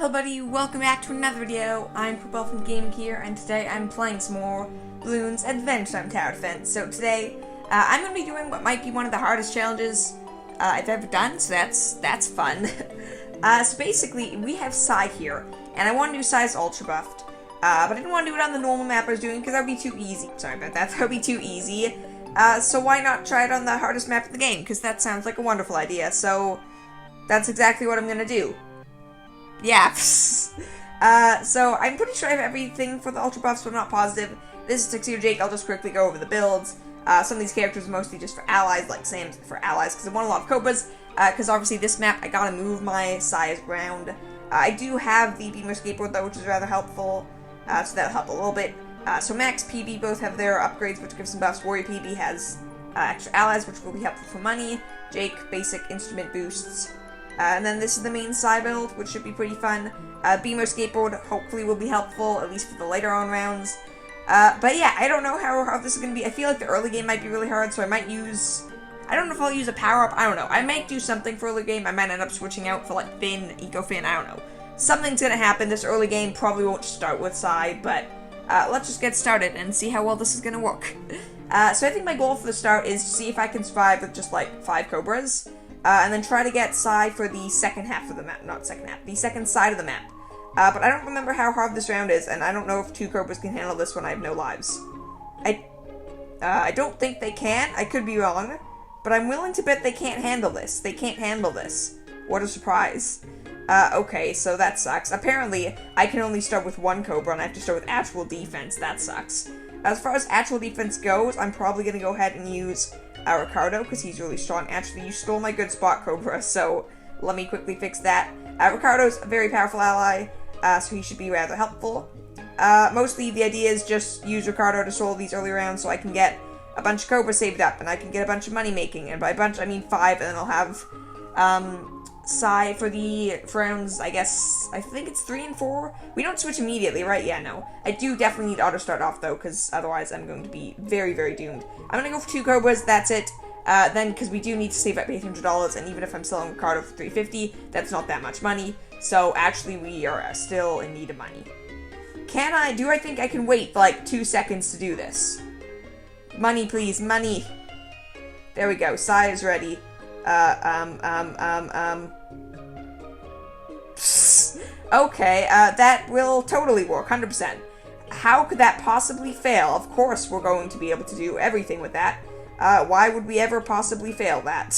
Hello buddy, welcome back to another video. I'm Elfin Gaming here, and today I'm playing some more Bloons Adventure on Tower Defense. So today, I'm going to be doing what might be one of the hardest challenges I've ever done, so that's fun. So basically, we have Sai here, and I want to do Sai's Ultra Buffed, but I didn't want to do it on the normal map I was doing, because that would be too easy. Sorry about that, that would be too easy. So why not try it on the hardest map of the game, because that sounds like a wonderful idea, so that's exactly what I'm going to do. Yeah. So I'm pretty sure I have everything for the Ultra Buffs, but I'm not positive. This is Tuxedo Jake. I'll just quickly go over the builds. Some of these characters are mostly just for allies, like Sam's for allies, because I want a lot of Cobras, because obviously this map, I gotta move my size around. I do have the Beamer Skateboard, though, which is rather helpful, so that'll help a little bit. So Max, PB both have their upgrades, which give some buffs. Warrior PB has extra allies, which will be helpful for money. Jake, basic instrument boosts. And then this is the main Sai build, which should be pretty fun. Beamer Skateboard hopefully will be helpful, at least for the later on rounds. But yeah, I don't know how hard this is going to be. I feel like the early game might be really hard, so I might use... I don't know if I'll use a power-up, I don't know. I might do something for early game. I might end up switching out for like Finn, Eco Finn, I don't know. Something's going to happen. This early game probably won't start with Sai, but let's just get started and see how well this is going to work. So I think my goal for the start is to see if I can survive with just like 5 Cobras. And then try to get Sai for the second half of the map. Not second half, the second side of the map. But I don't remember how hard this round is, and I don't know if 2 Cobras can handle this when I have no lives. I don't think they can. I could be wrong. But I'm willing to bet they can't handle this. They can't handle this. What a surprise. Okay, so that sucks. Apparently, I can only start with 1 Cobra, and I have to start with actual defense. That sucks. As far as actual defense goes, I'm probably going to go ahead and use... Ricardo, because he's really strong. Actually, you stole my good spot, Cobra, so let me quickly fix that. Ricardo's a very powerful ally, so he should be rather helpful. Mostly, the idea is just use Ricardo to solo these early rounds so I can get a bunch of Cobra saved up, and I can get a bunch of money making, and by a bunch, I mean 5, and then I'll have, Sai for rounds, I guess, I think it's 3 and 4? We don't switch immediately, right? Yeah, no. I do definitely need auto start off, though, because otherwise I'm going to be very, very doomed. I'm gonna go for 2 Cobras, that's it. Then, because we do need to save up $800, and even if I'm selling Ricardo for $350, that's not that much money. So, actually, we are still in need of money. Do I think I can wait, like, 2 seconds to do this? Money, please, money! There we go, Sai is ready. Okay, that will totally work, 100%. How could that possibly fail? Of course we're going to be able to do everything with that. Why would we ever possibly fail that?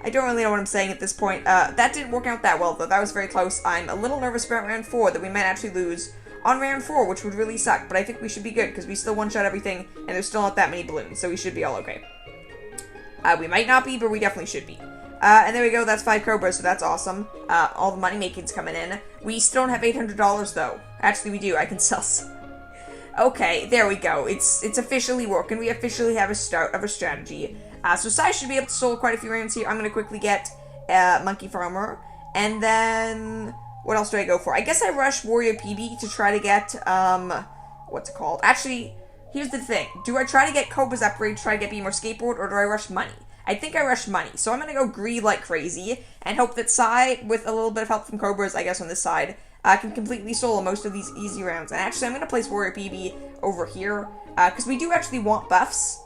I don't really know what I'm saying at this point. That didn't work out that well, though. That was very close. I'm a little nervous about round 4, that we might actually lose on round 4, which would really suck, but I think we should be good, because we still one-shot everything, and there's still not that many balloons, so we should be all okay. We might not be, but we definitely should be. And there we go, that's 5 Cobras, so that's awesome. All the money making's coming in. We still don't have $800, though. Actually, we do. I can sell some. Okay, there we go. It's officially working. We officially have a start of a strategy. So Sai should be able to solo quite a few rounds here. I'm going to quickly get Monkey Farmer. And then... what else do I go for? I guess I rush Warrior PB to try to get, what's it called? Actually, here's the thing. Do I try to get Cobra's upgrade, try to get Beamer Skateboard, or do I rush money? I think I rush money, so I'm going to go greed like crazy, and hope that Sai, with a little bit of help from Cobras, I guess on this side, can completely solo most of these easy rounds. And actually, I'm going to place Warrior PB over here, because we do actually want buffs.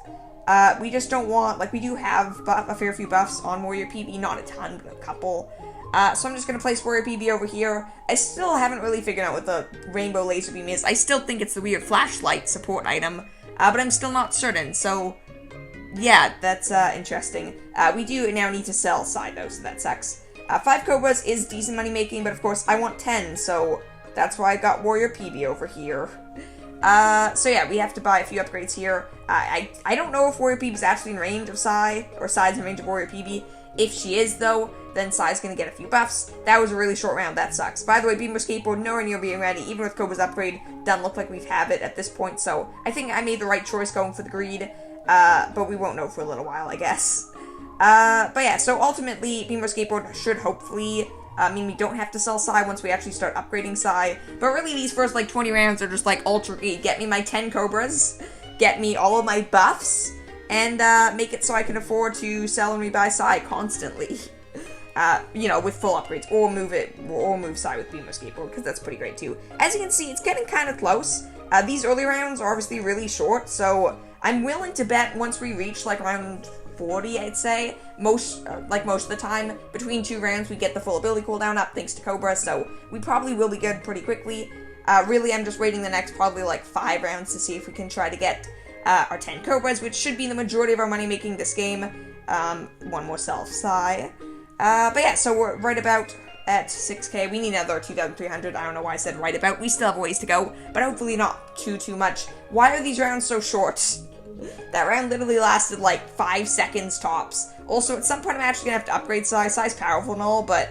We just don't want, like, we do have a fair few buffs on Warrior PB, not a ton, but a couple. So I'm just going to place Warrior PB over here. I still haven't really figured out what the Rainbow Laser Beam is. I still think it's the weird flashlight support item, but I'm still not certain, so... yeah, that's interesting. We do now need to sell Sai, though, so that sucks. 5 Cobras is decent money making, but of course I want 10, so that's why I got Warrior PB over here. So yeah, we have to buy a few upgrades here. I don't know if Warrior PB is actually in range of Sai, or Sai's in range of Warrior PB. If she is, though, then Sai's gonna get a few buffs. That was a really short round, that sucks. By the way, Beamer Skateboard nowhere near being ready, even with Cobra's upgrade, doesn't look like we have it at this point, so I think I made the right choice going for the greed. But we won't know for a little while, I guess. But yeah, so ultimately, Beamer Skateboard should hopefully, mean we don't have to sell Sai once we actually start upgrading Sai. But really, these first, like, 20 rounds are just, like, ultra greed. Get me my 10 Cobras, get me all of my buffs, and, make it so I can afford to sell and rebuy Sai constantly. with full upgrades, or move Sai with Beamo Skateboard, because that's pretty great too. As you can see, it's getting kind of close. These early rounds are obviously really short, so I'm willing to bet once we reach like around 40, I'd say, most of the time, between 2 rounds we get the full ability cooldown up thanks to Cobra, so we probably will be good pretty quickly. Really, I'm just waiting the next probably like 5 rounds to see if we can try to get our 10 Cobras, which should be the majority of our money making this game. One more Sai. But yeah, so we're right about at 6k. We need another 2,300. I don't know why I said right about. We still have a ways to go, but hopefully not too much. Why are these rounds so short? That round literally lasted like 5 seconds tops. Also, at some point I'm actually gonna have to upgrade Sai. Sai's powerful and all, but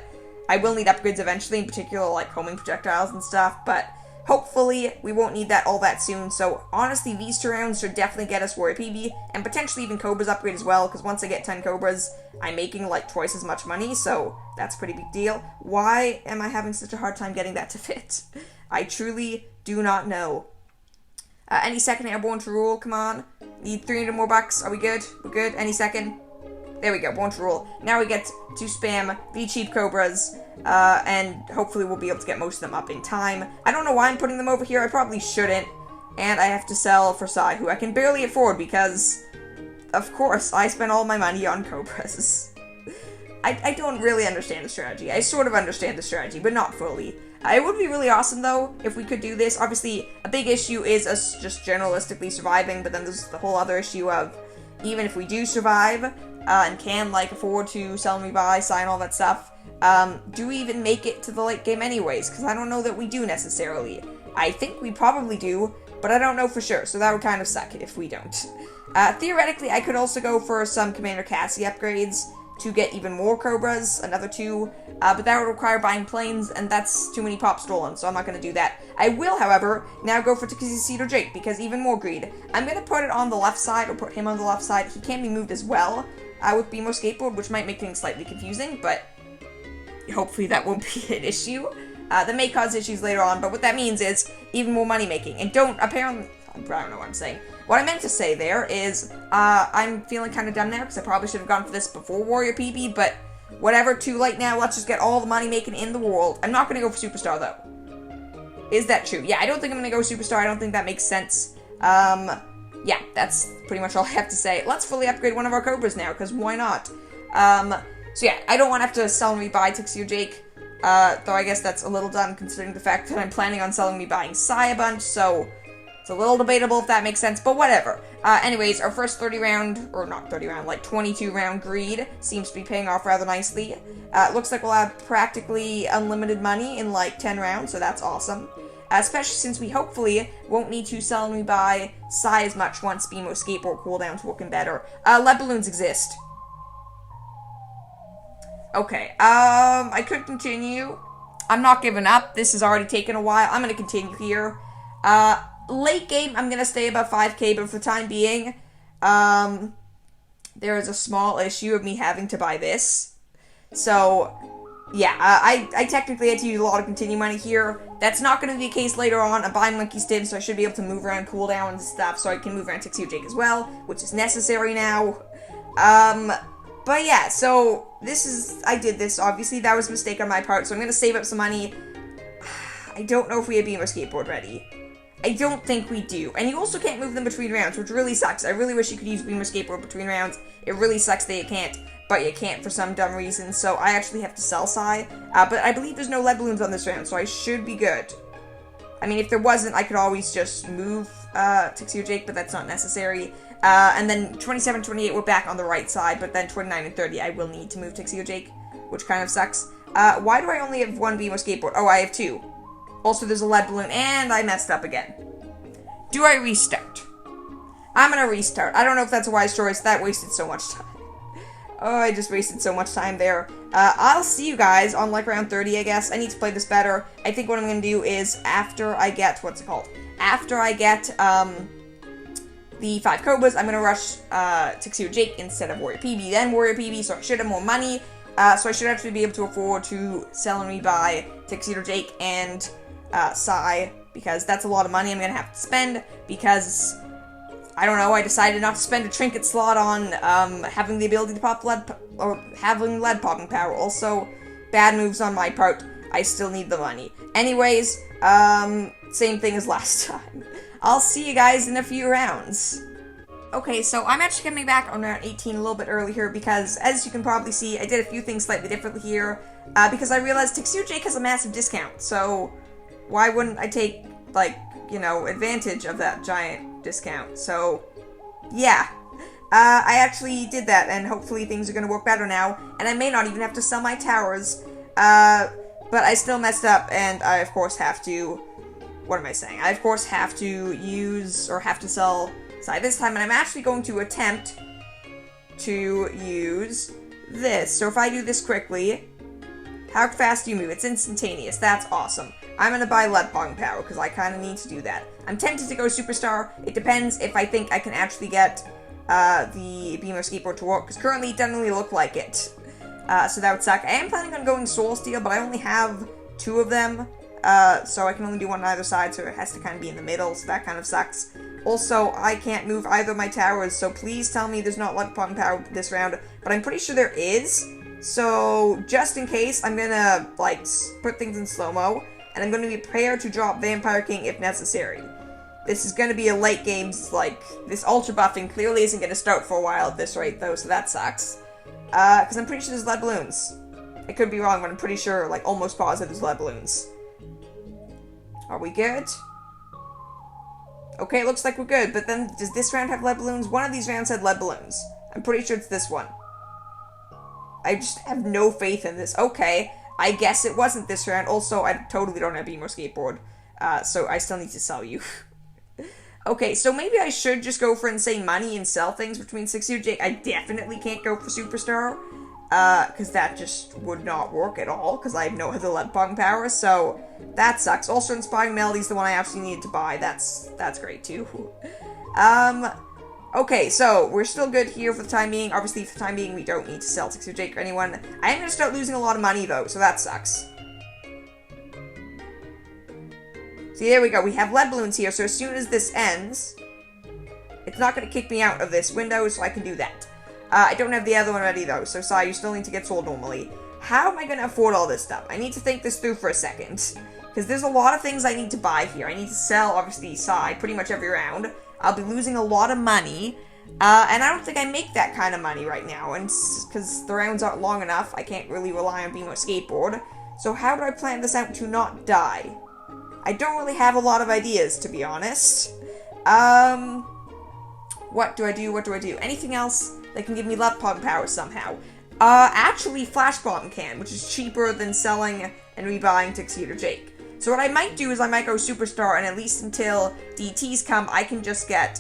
I will need upgrades eventually, in particular like homing projectiles and stuff, but hopefully we won't need that all that soon. So honestly, these 2 rounds should definitely get us Warrior PB, and potentially even Cobra's upgrade as well, because once I get 10 Cobras, I'm making like twice as much money, so that's a pretty big deal. Why am I having such a hard time getting that to fit? I truly do not know. Any second airborne to rule, come on. Need 300 more bucks, are we good? We're good, any second. There we go, born to rule. Now we get to spam the cheap Cobras, and hopefully we'll be able to get most of them up in time. I don't know why I'm putting them over here, I probably shouldn't. And I have to sell for Sai, who I can barely afford because, of course, I spent all my money on Cobras. I don't really understand the strategy. I sort of understand the strategy, but not fully. It would be really awesome, though, if we could do this. Obviously, a big issue is us just generalistically surviving, but then there's the whole other issue of, even if we do survive, and can, like, afford to sell and rebuy, sign all that stuff, do we even make it to the late game anyways? Because I don't know that we do necessarily. I think we probably do, but I don't know for sure, so that would kind of suck if we don't. Theoretically, I could also go for some Commander Cassie upgrades to get even more Cobras, another 2, but that would require buying planes, and that's too many pop stolen, so I'm not going to do that. I will, however, now go for Tuxedo Jake, because even more greed. I'm going to put it on the left side, or put him on the left side. He can be moved as well, with Beamo Skateboard, which might make things slightly confusing, but hopefully that won't be an issue. That may cause issues later on, but what that means is even more money making, and apparently, I don't know what I'm saying. What I meant to say there is, I'm feeling kind of dumb now, because I probably should have gone for this before Warrior PB, but whatever, too late now, let's just get all the money making in the world. I'm not going to go for Superstar, though. Is that true? Yeah, I don't think I'm going to go Superstar, I don't think that makes sense. Yeah, that's pretty much all I have to say. Let's fully upgrade one of our Cobras now, because why not? So yeah, I don't want to have to sell and rebuy Tuxedo Jake, though I guess that's a little dumb considering the fact that I'm planning on selling and rebuying Sai a bunch, so it's a little debatable if that makes sense, but whatever. Anyways, our first 30 round, or not 30 round, like 22 round greed seems to be paying off rather nicely. Looks like we'll have practically unlimited money in like 10 rounds, so that's awesome. Especially since we hopefully won't need to sell and rebuy Sai as much once Beamo Skateboard cooldown's working better. Lead balloons exist. Okay, I could continue. I'm not giving up. This has already taken a while. I'm gonna continue here. Late game, I'm gonna stay above 5k, but for the time being, there is a small issue of me having to buy this. So, yeah, I technically had to use a lot of continue money here. That's not going to be the case later on. I'm buying Monkey Stim, so I should be able to move around cooldowns and stuff, so I can move around Tuxedo Jake as well, which is necessary now. But yeah, so I did this, obviously. That was a mistake on my part, so I'm going to save up some money. I don't know if we have Beamo Skateboard ready. I don't think we do. And you also can't move them between rounds, which really sucks. I really wish you could use Beamo Skateboard between rounds. It really sucks that you can't, but you can't for some dumb reason, so I actually have to sell Sai. But I believe there's no lead balloons on this round, so I should be good. I mean, if there wasn't, I could always just move Tuxedo Jake, but that's not necessary. And then 27, 28, we're back on the right side, but then 29 and 30, I will need to move Tuxedo Jake, which kind of sucks. Why do I only have one Beamo Skateboard? Oh, I have 2. Also, there's a lead balloon, and I messed up again. Do I restart? I'm gonna restart. I don't know if that's a wise choice. That wasted so much time. Oh, I just wasted so much time there. I'll see you guys on, like, round 30, I guess. I need to play this better. I think what I'm gonna do is, after I get, After I get, the 5 Cobras, I'm gonna rush, Tuxedo Jake instead of Warrior PB, then Warrior PB, so I should have more money. So I should actually be able to afford to sell and rebuy Tuxedo Jake and Sai, because that's a lot of money I'm going to have to spend, because I don't know, I decided not to spend a trinket slot on, having the ability to pop lead, or having lead popping power. Also, bad moves on my part. I still need the money. Anyways, same thing as last time. I'll see you guys in a few rounds. Okay, so I'm actually coming back on round 18 a little bit early here because, as you can probably see, I did a few things slightly differently here, because I realized Tuxedo Jake has a massive discount, so why wouldn't I take, like, you know, advantage of that giant discount? So, yeah. I actually did that, and hopefully things are going to work better now, and I may not even have to sell my towers, but I still messed up, and I, of course, have to... What am I saying? I, of course, have to use, or have to sell... side this time, and I'm actually going to attempt to use this. So if I do this quickly, how fast do you move? It's instantaneous. That's awesome. I'm gonna buy lead popping power because I kind of need to do that. I'm tempted to go superstar. It depends if I think I can actually get the Beamer skateboard to work, because currently it doesn't really look like it. So that would suck. I am planning on going Soul Steel, but I only have 2 of them. So I can only do one on either side, so it has to kind of be in the middle, so that kind of sucks. Also, I can't move either of my towers, so please tell me there's not lead popping power this round, but I'm pretty sure there is. So, just in case, I'm gonna, like, put things in slow-mo, and I'm gonna be prepared to drop Vampire King if necessary. This is gonna be a late game, like, this ultra buffing clearly isn't gonna start for a while at this rate, though, so that sucks. Because I'm pretty sure there's lead balloons. I could be wrong, but I'm pretty sure, like, almost positive there's lead balloons. Are we good? Okay, it looks like we're good, but then, does this round have lead balloons? One of these rounds had lead balloons. I'm pretty sure it's this one. I just have no faith in this. Okay, I guess it wasn't this round. Also, I totally don't have Beamer Skateboard, so I still need to sell you. Okay, so maybe I should just go for insane money and sell things between 60 or Jake. I definitely can't go for Superstar, because that just would not work at all, because I have no other lead popping power, so that sucks. Also, Inspiring Melody's the one I actually needed to buy. That's great, too. Okay, so we're still good here for the time being. Obviously, for the time being, we don't need to sell 60 or Jake or anyone. I am going to start losing a lot of money, though, so that sucks. See, there we go. We have lead balloons here, so as soon as this ends, it's not going to kick me out of this window, so I can do that. I don't have the other one ready, though, so Sai, you still need to get sold normally. How am I going to afford all this stuff? I need to think this through for a second, because there's a lot of things I need to buy here. I need to sell, obviously, Sai pretty much every round. I'll be losing a lot of money, and I don't think I make that kind of money right now, and because the rounds aren't long enough, I can't really rely on being a skateboard. So how do I plan this out to not die? I don't really have a lot of ideas, to be honest. What do I do? What do I do? Anything else that can give me lead popping power somehow? Actually, Flash Bomb can, which is cheaper than selling and rebuying Tuxedo Jake. So what I might do is I might go Superstar, and at least until DTs come, I can just get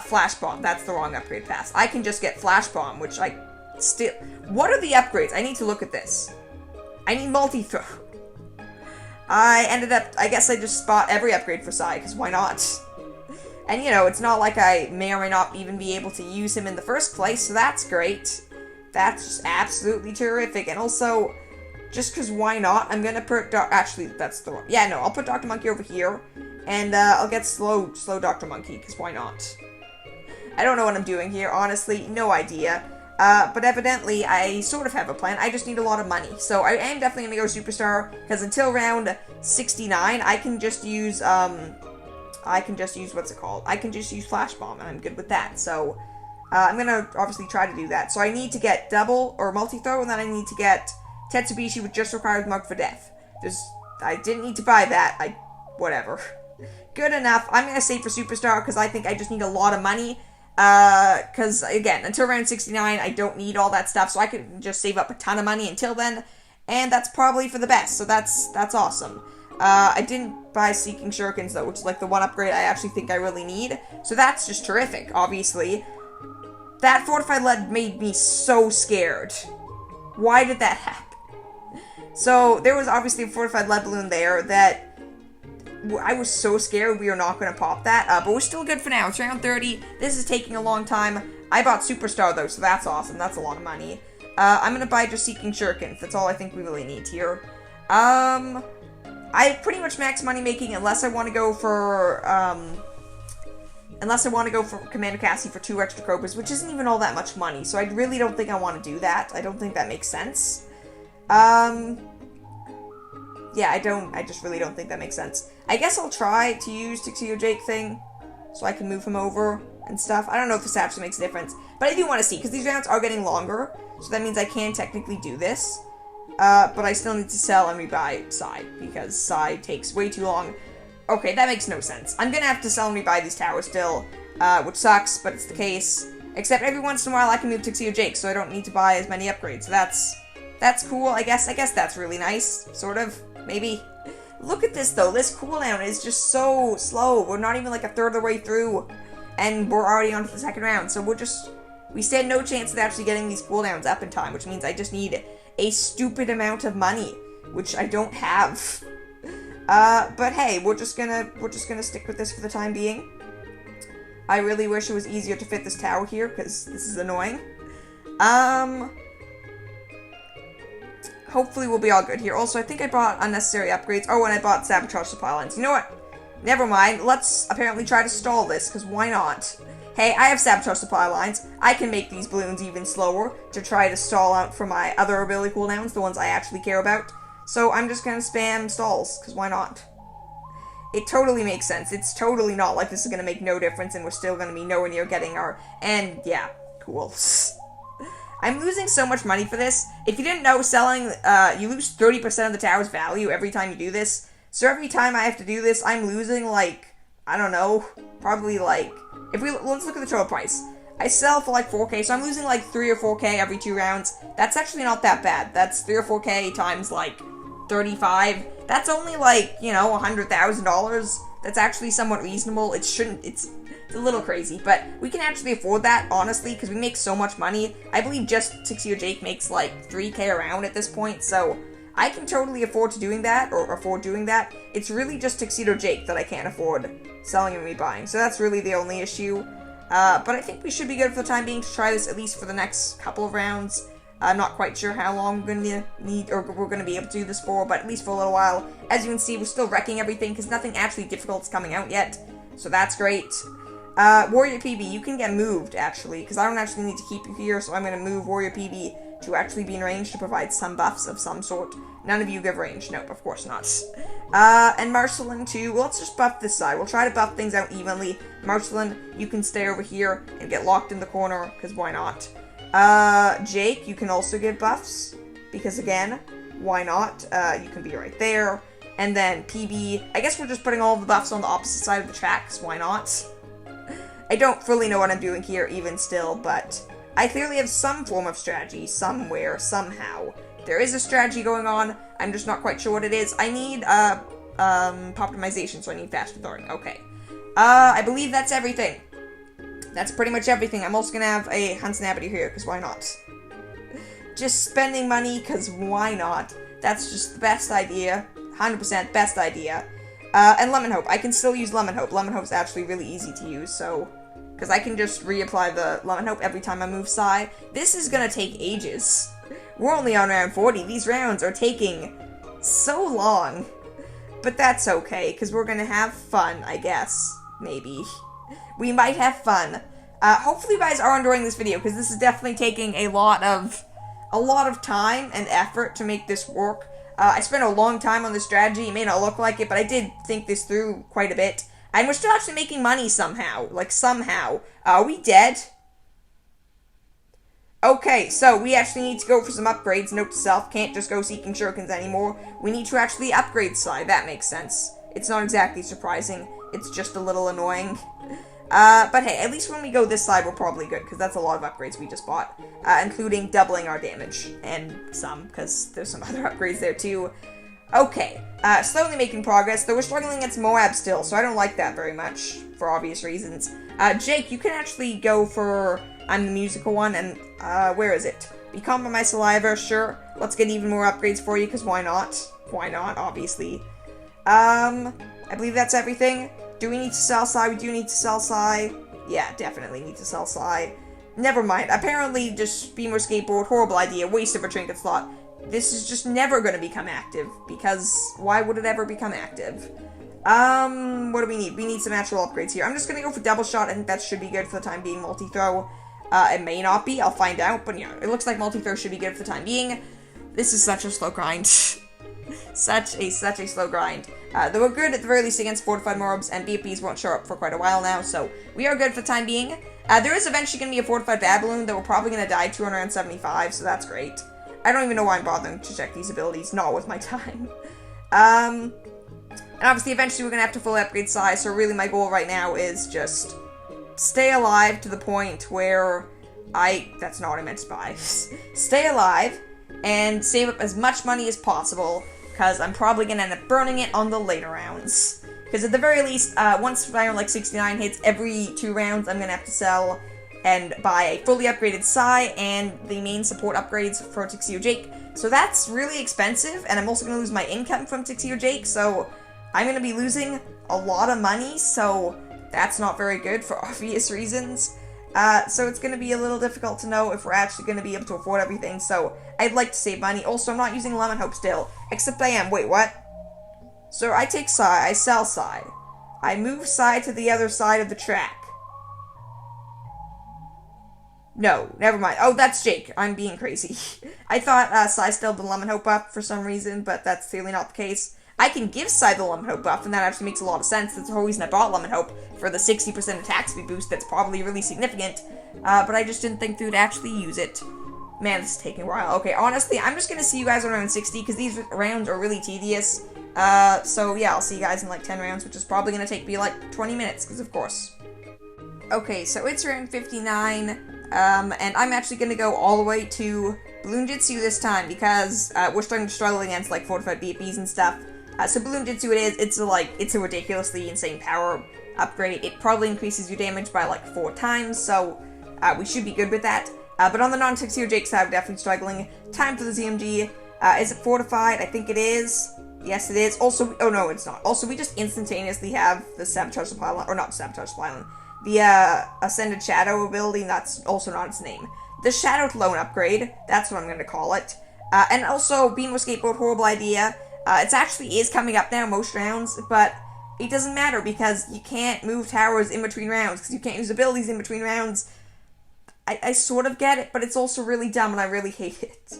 Flash Bomb. That's the wrong upgrade pass. I can just get Flash Bomb, which I still... What are the upgrades? I need to look at this. I need multi-throw. I ended up... I guess I just bought every upgrade for Sai, because why not? And, you know, it's not like I may or may not even be able to use him in the first place, so that's great. That's just absolutely terrific. And also... just because why not? I'm gonna put actually, that's the wrong... Yeah, no, I'll put Dr. Monkey over here. And, I'll get slow Dr. Monkey, because why not? I don't know what I'm doing here, honestly. No idea. But evidently, I sort of have a plan. I just need a lot of money. So, I am definitely gonna go Superstar, because until round 69, I can just use, what's it called? I can just use Flash Bomb, and I'm good with that. So, I'm gonna obviously try to do that. So, I need to get double, or multi-throw, and then I need to get... Tetsubishi would just require Mark for Death. I didn't need to buy that. Whatever. Good enough. I'm going to save for Superstar because I think I just need a lot of money. Because, again, until round 69, I don't need all that stuff. So I can just save up a ton of money until then. And that's probably for the best. So that's awesome. I didn't buy Seeking Shurikens, though, which is like the one upgrade I actually think I really need. So that's just terrific, obviously. That Fortified Lead made me so scared. Why did that happen? So, there was obviously a Fortified Lead Balloon there that I was so scared we were not going to pop that, but we're still good for now. It's round 30. This is taking a long time. I bought Superstar, though, so that's awesome. That's a lot of money. I'm going to buy just Seeking Shurikens. That's all I think we really need here. I pretty much max money making unless I want to go for, Unless I want to go for Commander Cassie for 2 extra Cobras, which isn't even all that much money, so I really don't think I want to do that. I don't think that makes sense. Yeah, I just really don't think that makes sense. I guess I'll try to use Tuxedo Jake thing, so I can move him over and stuff. I don't know if this actually makes a difference, but I do want to see, because these rounds are getting longer, so that means I can technically do this. But I still need to sell and rebuy Psy, because Psy takes way too long. Okay, that makes no sense. I'm gonna have to sell and rebuy these towers still, which sucks, but it's the case. Except every once in a while I can move Tuxedo Jake, so I don't need to buy as many upgrades. So that's cool, I guess. I guess that's really nice, sort of, maybe. Look at this, though. This cooldown is just so slow. We're not even like a third of the way through, and we're already on to the second round. So we stand no chance of actually getting these cooldowns up in time, which means I just need a stupid amount of money, which I don't have. But hey, we're just gonna stick with this for the time being. I really wish it was easier to fit this tower here, because this is annoying. Hopefully we'll be all good here. Also, I think I bought unnecessary upgrades. Oh, and I bought Sabotage Supply Lines. You know what? Never mind. Let's apparently try to stall this, because why not? Hey, I have Sabotage Supply Lines. I can make these balloons even slower to try to stall out for my other ability cooldowns, the ones I actually care about. So I'm just gonna spam stalls, because why not? It totally makes sense. It's totally not like this is gonna make no difference and we're still gonna be nowhere near getting our... And, yeah, cool. I'm losing so much money for this. If you didn't know, selling, you lose 30% of the tower's value every time you do this. So every time I have to do this, I'm losing, like, I don't know, probably, like... Let's look at the total price. I sell for, like, 4K, so I'm losing, like, 3 or 4K every 2 rounds. That's actually not that bad. That's 3 or 4K times, like, 35. That's only, like, you know, $100,000. That's actually somewhat reasonable. It's a little crazy, but we can actually afford that, honestly, because we make so much money. I believe just Tuxedo Jake makes, like, 3K around at this point, so I can totally afford doing that. It's really just Tuxedo Jake that I can't afford selling and rebuying, so that's really the only issue. But I think we should be good for the time being to try this at least for the next couple of rounds. I'm not quite sure how long we're going to need, or we're going to be able to do this for, but at least for a little while. As you can see, we're still wrecking everything, because nothing actually difficult is coming out yet, so that's great. Warrior PB, you can get moved, actually, because I don't actually need to keep you here, so I'm going to move Warrior PB to actually be in range to provide some buffs of some sort. None of you give range. Nope, of course not. And Marceline, too. Well, let's just buff this side. We'll try to buff things out evenly. Marceline, you can stay over here and get locked in the corner, because why not? Jake, you can also get buffs, because again, why not? You can be right there. And then PB, I guess we're just putting all the buffs on the opposite side of the track, because why not? I don't fully know what I'm doing here, even still, but I clearly have some form of strategy, somewhere, somehow. There is a strategy going on, I'm just not quite sure what it is. I need, optimization, so I need faster throwing. Okay. I believe that's everything. That's pretty much everything. I'm also gonna have a Hunsnabbity here, because why not? Just spending money, because why not? That's just the best idea. 100% best idea. And Lemon Hope. I can still use Lemon Hope. Lemon Hope's actually really easy to use, so... Because I can just reapply the Lemon Hope every time I move Psy. This is gonna take ages. We're only on round 40. These rounds are taking so long. But that's okay, because we're gonna have fun, I guess. Maybe. We might have fun. Hopefully you guys are enjoying this video, because this is definitely taking a lot of time and effort to make this work. I spent a long time on this strategy. It may not look like it, but I did think this through quite a bit. And we're still actually making money somehow. Like, somehow. Are we dead? Okay, so we actually need to go for some upgrades. Note to self, can't just go seeking shurikens anymore. We need to actually upgrade Psy. That makes sense. It's not exactly surprising. It's just a little annoying. But hey, at least when we go this side, we're probably good, because that's a lot of upgrades we just bought, including doubling our damage, and some, because there's some other upgrades there too. Okay, slowly making progress, though we're struggling against Moab still, so I don't like that very much, for obvious reasons. Jake, you can actually go for, I'm the musical one, and, where is it? Become my saliva, sure, let's get even more upgrades for you, because why not? Why not, obviously. I believe that's everything. Do we need to sell Psy? We do need to sell Psy. Yeah, definitely need to sell Psy. Never mind. Apparently, just Beamer Skateboard, horrible idea, waste of a trinket slot. This is just never going to become active, because why would it ever become active? What do we need? We need some natural upgrades here. I'm just gonna go for double shot. I think that should be good for the time being. Multi-throw, it may not be. I'll find out. But yeah, it looks like multi-throw should be good for the time being. This is such a slow grind. such a slow grind. Though we're good at the very least against fortified mobs, and BFBs won't show up for quite a while now, so we are good for the time being. There is eventually going to be a fortified bad balloon that we're probably going to die to on around 75, so that's great. I don't even know why I'm bothering to check these abilities, not with my time. And obviously eventually we're going to have to fully upgrade size, so really my goal right now is just stay alive to the point where that's not what I meant to buy. Stay alive and save up as much money as possible, because I'm probably going to end up burning it on the later rounds. Because at the very least, once round like 69 hits, every 2 rounds I'm going to have to sell and buy a fully upgraded Psy and the main support upgrades for Tuxedo Jake. So that's really expensive, and I'm also going to lose my income from Tuxedo Jake, so I'm going to be losing a lot of money, so that's not very good for obvious reasons. So it's going to be a little difficult to know if we're actually going to be able to afford everything, so I'd like to save money. Also, I'm not using Lemon Hope still, except I am. Wait, what? So I take Psy, I sell Psy. I move Psy to the other side of the track. No, never mind. Oh, that's Jake. I'm being crazy. I thought Psy still had the Lemon Hope buff for some reason, but that's clearly not the case. I can give Psy the Lemon Hope buff, and that actually makes a lot of sense. That's the whole reason I bought Lemon Hope, for the 60% attack speed boost. That's probably really significant, but I just didn't think through to actually use it. Man, this is taking a while. Okay, honestly, I'm just gonna see you guys around 60, because these rounds are really tedious. So yeah, I'll see you guys in like 10 rounds, which is probably gonna take me like 20 minutes, because of course. Okay, so it's round 59, and I'm actually gonna go all the way to Bloon Jitsu this time, because we're starting to struggle against like fortified BFBs and stuff. So Bloon Jitsu it is, it's a ridiculously insane power upgrade. It probably increases your damage by like 4 times, so we should be good with that. But on the non-Tuxedo Jake side, we're definitely struggling. Time for the ZMG. Is it fortified? I think it is. Yes, it is. Also, oh no, it's not. Also, we just instantaneously have the Sabotage Supply Line, or not Sabotage Supply Line, the Ascended Shadow ability, and that's also not its name. The Shadow Clone upgrade, that's what I'm going to call it. And also, Beanmo Skateboard, horrible idea. It actually is coming up now most rounds, but it doesn't matter because you can't move towers in between rounds, because you can't use abilities in between rounds. I sort of get it, but it's also really dumb, and I really hate it.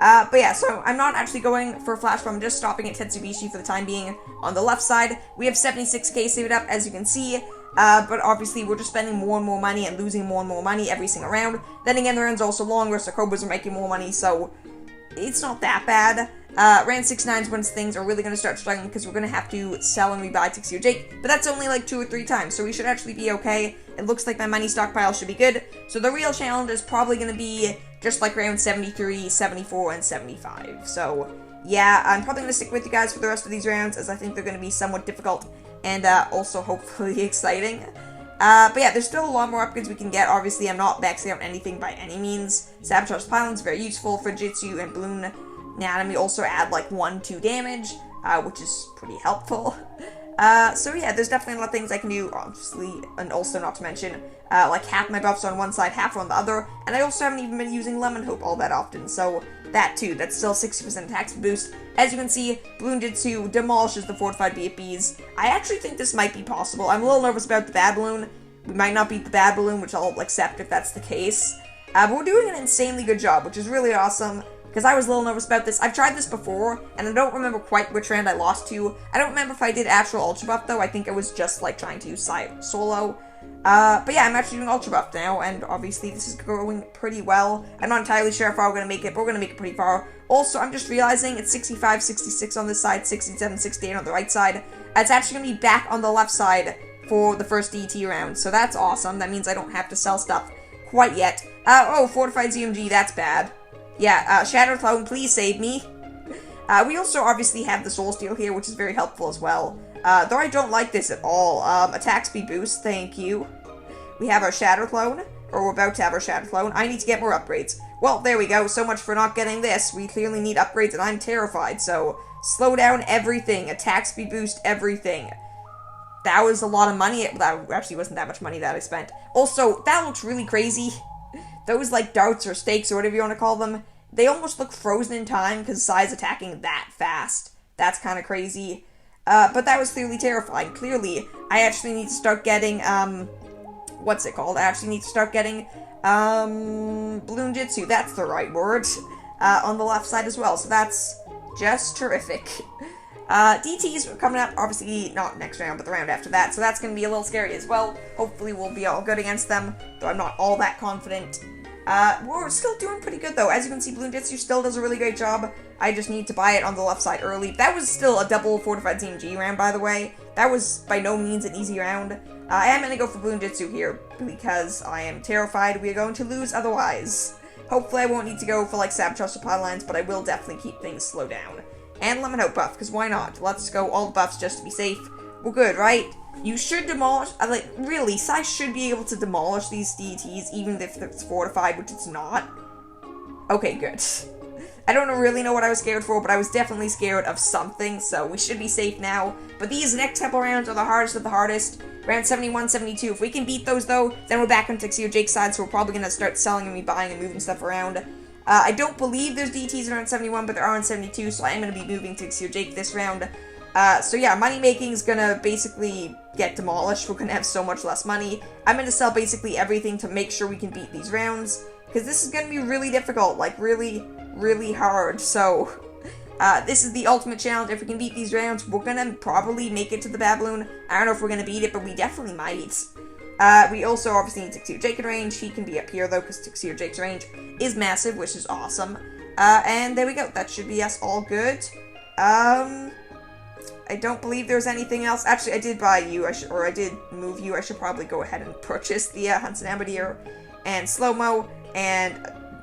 But yeah, so I'm not actually going for a Flash Bomb, I'm just stopping at Tetsubishi for the time being on the left side. We have 76k saved up, as you can see, but obviously we're just spending more and more money and losing more and more money every single round. Then again, the rounds are also longer, so Cobras are making more money, so it's not that bad. Round 69 is when things are really going to start struggling, because we're going to have to sell and rebuy Tuxedo Jake, but that's only like 2 or 3 times, so we should actually be okay. It looks like my money stockpile should be good, so the real challenge is probably going to be just like round 73, 74, and 75. So yeah, I'm probably going to stick with you guys for the rest of these rounds, as I think they're going to be somewhat difficult, and also hopefully exciting. But yeah, there's still a lot more upgrades we can get. Obviously, I'm not maxing out anything by any means. Sabotage Pylon's very useful for Jitsu and Bloon Anatomy. Also add like 1-2 damage, which is pretty helpful. So yeah, there's definitely a lot of things I can do, obviously, and also not to mention, like half my buffs on one side, half on the other, and I also haven't even been using Lemon Hope all that often, so that too, that's still 60% attack speed boost. As you can see, Bloon Jitsu demolishes the fortified BFBs. I actually think this might be possible. I'm a little nervous about the bad balloon. We might not beat the bad balloon, which I'll accept if that's the case. But we're doing an insanely good job, which is really awesome, because I was a little nervous about this. I've tried this before, and I don't remember quite which round I lost to. I don't remember if I did actual Ultra Buff, though. I think I was just, like, trying to use solo. But yeah, I'm actually doing Ultra Buff now, and obviously this is going pretty well. I'm not entirely sure if I'm going to make it, but we're going to make it pretty far. Also, I'm just realizing it's 65, 66 on this side, 67, 68 on the right side. It's actually going to be back on the left side for the first DT round, so that's awesome. That means I don't have to sell stuff quite yet. Oh, Fortified ZMG, that's bad. Yeah, Shadow Clone, please save me. We also obviously have the Soul Steal here, which is very helpful as well. Though I don't like this at all. Attack speed boost, thank you. We have our Shadow Clone, or we're about to have our Shadow Clone. I need to get more upgrades. Well, there we go. So much for not getting this. We clearly need upgrades, and I'm terrified. So, slow down everything. Attack speed boost, everything. That was a lot of money. That actually wasn't that much money that I spent. Also, that looks really crazy. Those, like, darts or stakes or whatever you want to call them, they almost look frozen in time because Psy's attacking that fast. That's kind of crazy. But that was clearly terrifying. Clearly, I actually need to start getting, what's it called? I actually need to start getting, Bloon Jitsu, that's the right word, on the left side as well, so that's just terrific. DTs are coming up, obviously not next round, but the round after that, so that's going to be a little scary as well. Hopefully we'll be all good against them, though I'm not all that confident. We're still doing pretty good, though. As you can see, Bloon Jitsu still does a really great job. I just need to buy it on the left side early. That was still a double fortified ZMG round, by the way. That was by no means an easy round. I am going to go for Bloon Jitsu here, because I am terrified we are going to lose otherwise. Hopefully I won't need to go for, like, Sabotage Supply Lines, but I will definitely keep things slow down. And Lemon Hope buff, because why not? Let's go all the buffs just to be safe. We're good, right? You should demolish, really, Sai should be able to demolish these DTs, even if it's fortified, which it's not. Okay, good. I don't really know what I was scared for, but I was definitely scared of something, so we should be safe now. But these next couple rounds are the hardest of the hardest. Round 71, 72. If we can beat those, though, then we're back on Tuxedo Jake's side, so we're probably going to start selling and rebuying and moving stuff around. I don't believe there's DTs around 71, but there are on 72, so I am going to be moving to Tuxedo Jake this round. So yeah, money making is gonna basically get demolished. We're gonna have so much less money. I'm gonna sell basically everything to make sure we can beat these rounds, because this is gonna be really difficult, like really, really hard. So, this is the ultimate challenge. If we can beat these rounds, we're gonna probably make it to the Baboon. I don't know if we're gonna beat it, but we definitely might. We also obviously need Tuxedo Jake in range. He can be up here though, because Tuxedo Jake's range is massive, which is awesome. And there we go. That should be us all good. I don't believe there's anything else. Actually, I did buy you, I did move you. I should probably go ahead and purchase the Hansen Amadier and Slow-Mo, and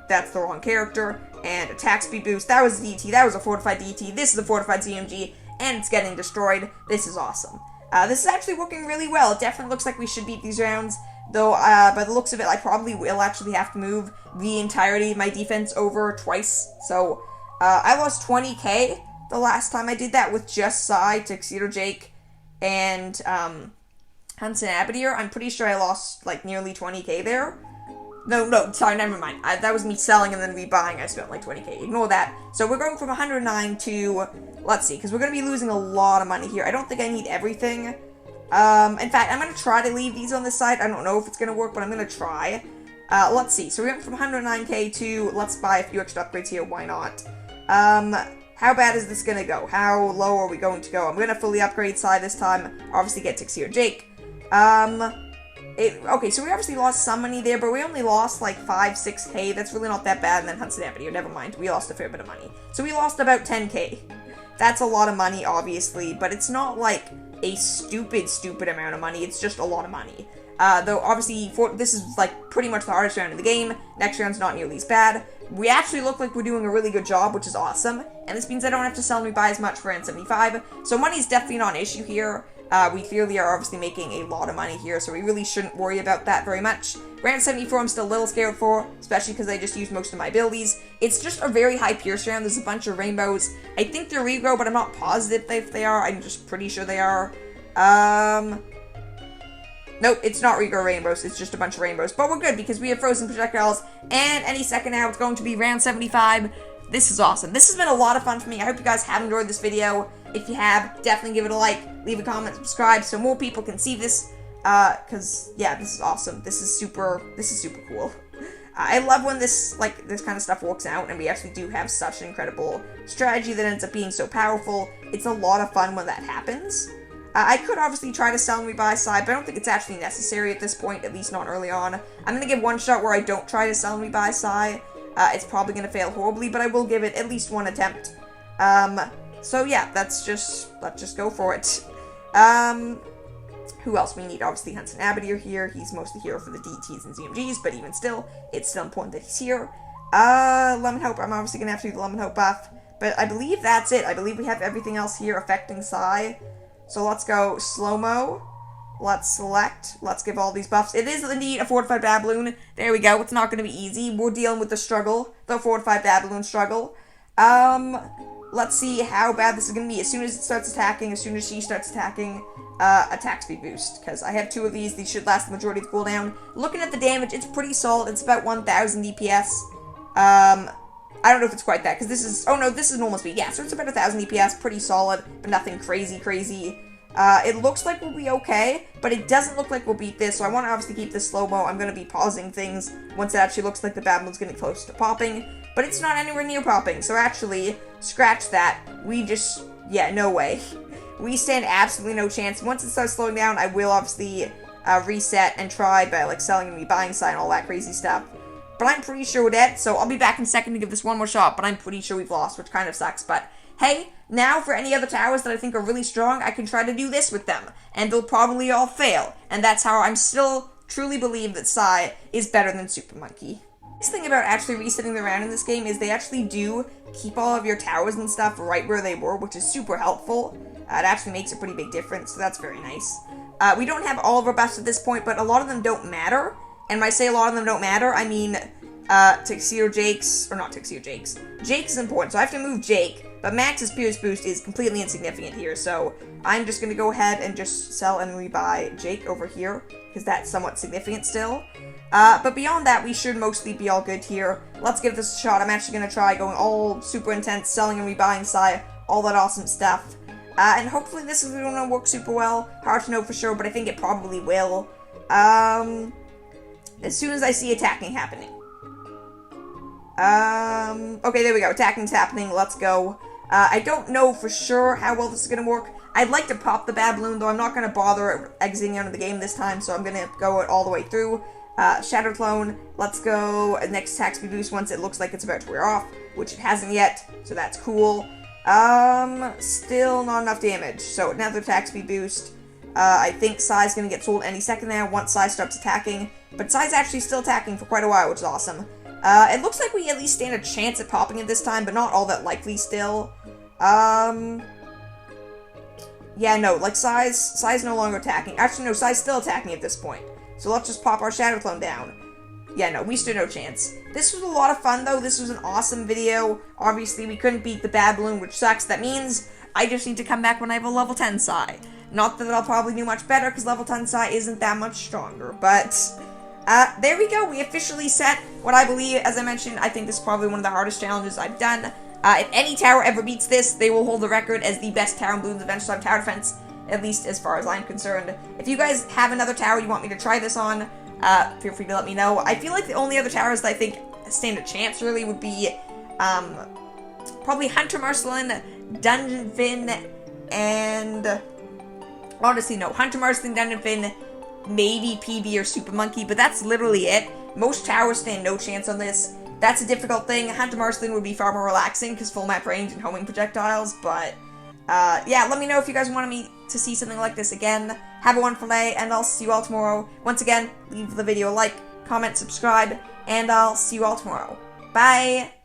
that's the wrong character, and attack speed boost. That was DT, that was a fortified DT, this is a fortified ZMG, and it's getting destroyed. This is awesome. This is actually working really well. It definitely looks like we should beat these rounds, though by the looks of it, I probably will actually have to move the entirety of my defense over twice. So, I lost 20k the last time I did that with just Sai, Tuxedo Jake, and Hansen Abadier. I'm pretty sure I lost like nearly 20k there. No, sorry, never mind. That was me selling and then rebuying. I spent like 20k. Ignore that. So we're going from 109 to, let's see, because we're going to be losing a lot of money here. I don't think I need everything. In fact, I'm going to try to leave these on this side. I don't know if it's going to work, but I'm going to try. Let's see. So we went from 109k to, let's buy a few extra upgrades here. Why not? How bad is this gonna go? How low are we going to go? I'm gonna fully upgrade Sai this time. Obviously get Tuxedo Jake. Okay, so we obviously lost some money there, but we only lost like 5-6k. That's really not that bad. And then Hansen Avenue, never mind. We lost a fair bit of money. So we lost about 10k. That's a lot of money, obviously, but it's not like a stupid amount of money. It's just a lot of money. Though, obviously, this is, like, pretty much the hardest round in the game. Next round's not nearly as bad. We actually look like we're doing a really good job, which is awesome. And this means I don't have to sell and rebuy as much for N75. So money's definitely not an issue here. We clearly are obviously making a lot of money here, so we really shouldn't worry about that very much. Round 74 I'm still a little scared for, especially because I just used most of my abilities. It's just a very high pierce round. There's a bunch of rainbows. I think they're regrow, but I'm not positive if they are. I'm just pretty sure they are. Nope, it's not regrow rainbows, it's just a bunch of rainbows. But we're good, because we have frozen projectiles, and any second now it's going to be round 75. This is awesome. This has been a lot of fun for me. I hope you guys have enjoyed this video. If you have, definitely give it a like, leave a comment, subscribe, so more people can see this. Because, yeah, this is awesome. This is super cool. I love when this kind of stuff works out, and we actually do have such an incredible strategy that ends up being so powerful. It's a lot of fun when that happens. I could obviously try to sell and rebuy side, but I don't think it's actually necessary at this point, at least not early on. I'm going to give one shot where I don't try to sell and rebuy side. It's probably going to fail horribly, but I will give it at least one attempt. So yeah, let's just go for it. Who else we need? Obviously Hansen Abadier here. He's mostly here for the DTs and ZMGs, but even still, it's still important that he's here. Lemon Hope, I'm obviously going to have to do the Lemon Hope buff, but I believe that's it. I believe we have everything else here affecting Sai. So let's go Slow-Mo. Let's select. Let's give all these buffs. It is indeed a fortified Baboon. There we go. It's not going to be easy. We're dealing with the struggle. The fortified Baboon struggle. Let's see how bad this is going to be. As soon as it starts attacking, as soon as she starts attacking, attack speed boost. Because I have two of these. These should last the majority of the cooldown. Looking at the damage, it's pretty solid. It's about 1,000 DPS. I don't know if it's quite that, because this is, oh no, this is normal speed. Yeah, so it's about 1,000 DPS, pretty solid, but nothing crazy. It looks like we'll be okay, but it doesn't look like we'll beat this, so I want to obviously keep this slow-mo. I'm going to be pausing things once it actually looks like the bad one's getting close to popping, but it's not anywhere near popping, so actually, scratch that. We just, yeah, no way. We stand absolutely no chance. Once it starts slowing down, I will obviously reset and try by, like, selling and rebuying side and all that crazy stuff. But I'm pretty sure we're dead, so I'll be back in a second to give this one more shot, but I'm pretty sure we've lost, which kind of sucks, but hey, now for any other towers that I think are really strong, I can try to do this with them, and they'll probably all fail, and that's how I'm still truly believe that Psy is better than Super Monkey. The nice thing about actually resetting the round in this game is they actually do keep all of your towers and stuff right where they were, which is super helpful. It actually makes a pretty big difference, so that's very nice. We don't have all of our buffs at this point, but a lot of them don't matter. And when I say a lot of them don't matter, I mean, Tuxedo Jake's, or not Tuxedo Jake's. Jake is important, so I have to move Jake, but Max's Pierce Boost is completely insignificant here, so I'm just going to go ahead and just sell and rebuy Jake over here, because that's somewhat significant still. But beyond that, we should mostly be all good here. Let's give this a shot. I'm actually going to try going all super intense, selling and rebuying Psy, all that awesome stuff. And hopefully this is going to work super well. Hard to know for sure, but I think it probably will. As soon as I see attacking happening. Okay, there we go. Attacking's happening. Let's go. I don't know for sure how well this is going to work. I'd like to pop the bad balloon, though I'm not going to bother exiting out of the game this time, so I'm going to go it all the way through. Shadow Clone, let's go. Next attack speed boost once it looks like it's about to wear off, which it hasn't yet, so that's cool. Still not enough damage, so another attack speed boost. I think Psy's going to get sold any second now once Psy starts attacking, but Psy's actually still attacking for quite a while, which is awesome. It looks like we at least stand a chance at popping it this time, but not all that likely still. Yeah, no, like Psy's no longer attacking. Actually, no, Psy's still attacking at this point. So let's just pop our Shadow Clone down. Yeah, no, we stood no chance. This was a lot of fun, though. This was an awesome video. Obviously, we couldn't beat the bad balloon, which sucks. That means I just need to come back when I have a level 10 Psy. Not that I'll probably do much better, because level 10 Psy isn't that much stronger, but there we go. We officially set what I believe, as I mentioned, I think this is probably one of the hardest challenges I've done. If any tower ever beats this, they will hold the record as the best tower in Bloons Adventure Time tower defense, at least as far as I'm concerned. If you guys have another tower you want me to try this on, feel free to let me know. I feel like the only other towers that I think stand a chance, really, would be, probably Hunter Marcelin, Dungeon Finn, and honestly, no, Hunter Marcelin, Dungeon Finn, maybe PB or Super Monkey, but that's literally it. Most towers stand no chance on this. That's a difficult thing. Hunter Marcelin would be far more relaxing, because full map range and homing projectiles, but yeah, let me know if you guys wanted me to see something like this again. Have a wonderful day, and I'll see you all tomorrow. Once again, leave the video a like, comment, subscribe, and I'll see you all tomorrow. Bye!